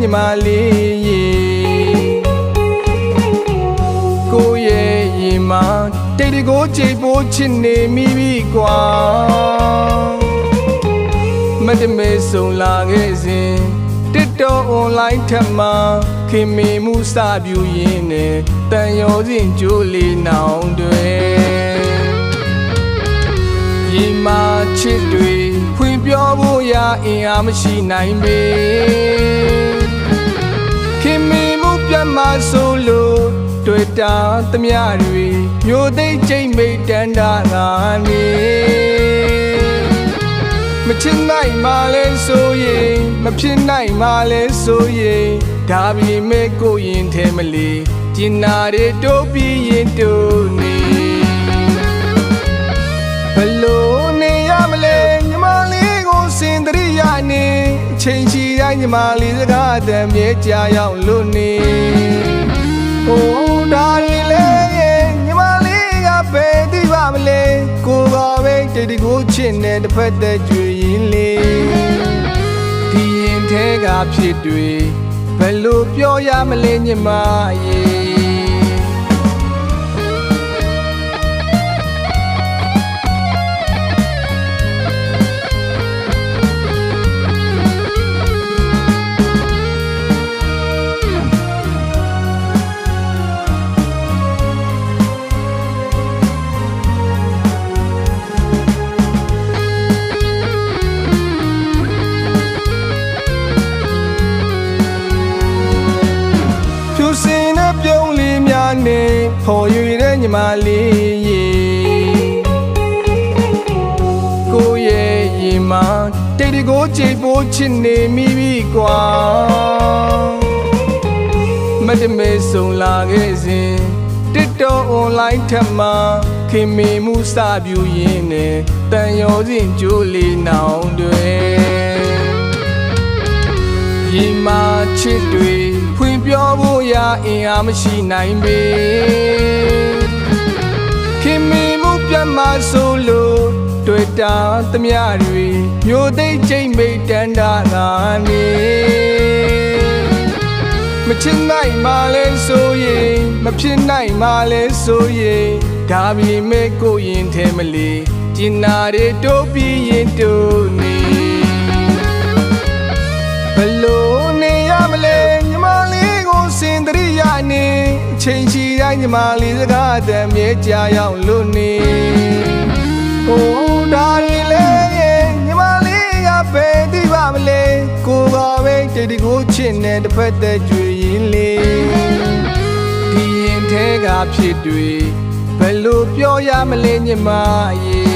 ညီမလေးရေကိုရဲ့ရင်မှာတိတ်တကိုကြိတ်ပိုးချစ်နေမိပြီကွာမတမဲဆုံလာခဲ့စဉ်တစ်တော် online ထက်မှာခင်မင်မှုစပြူရင်းနဲ့တန်ရောစဉ်ကြိုးလေးနောင်တွေရင်မာချစ်တွေဖွင့်ပြောဖို့ရအင်အားမရှိနိုင်ပေခင်မင်မှုပြတ်မှဆိုလို့တွေ့တာသမျှတွေမျိုးသိကျိတ်မိတ်တန်တာကနေမချစ်နိုင်မှလဲဆိုရင်မဖြစ်နိုင်မှလဲဆိုရင်ဒါပေမဲ့ကိုရင်ထဲမလီကျင်နာတွေတိုးပြီးရင်တိုးနေဘလို့နေရမလဲညီမလေးကိုစင်တရိယာနေအချိန်ချီတိုင်းညီမလေးစကားတမ်းမြဲကြာရောက်လို့နေဟိုဒါရီလေညီမလေးကပဲသိပါမလဲကိုကပဲတိတ်တကိုချစ်နေတစ်ဖက်သက်ကြွေရင်လေဒီရင်ထဲကဖြစ်တွေဘယ်လိုပြောရမလဲညီမရေပြုံးလေးများနေဖော်ရွေတဲ့ညီမလေးရေကိုရဲ့ရင်မှာတိတ်တကိုကြိတ်ပိုးချစ်နေမိပြီကွာမတမဲဆုံလာခဲ့စဉ်တစ်တော် online ထက်မှာခင်မင်မှုစပြူရင်းနဲ့တန်ရောစဉ်ကြိုးလေးနောင်တွေရင်မာချစ်တွေဖွင့်ပြောဖို့ရအင်အားမရှိနိုင်ပေခင်မင်မှုပြတ်မှဆိုလို့တွေ့တာသမျှတွေမျိုးသိကျိတ်မိတ်တန်တာကနေမချစ်နိုင်မှလဲဆိုရင်မဖြစ်နိုင်မှလဲဆိုရင်ဒါပေမဲ့ကိုရင်ထဲမလီကျင်နာတွေတိုးပြီးရင်တိုးနေဘလို့နေရမလဲညီမလေးကိုစင်တရိယာနေအချိန်ချီတိုင်းညီမလေးစကားတမ်းမြဲကြာရောက်လို့နေဟိုဒါရီလေညီမလေးကပဲသိပါမလဲကိုကပဲတိတ်တကိုချစ်နေတစ်ဖက်သက်ကြွေရင်လေဒီရင်ထဲကဖြစ်တွေဘယ်လိုပြောရမလဲညီမရေ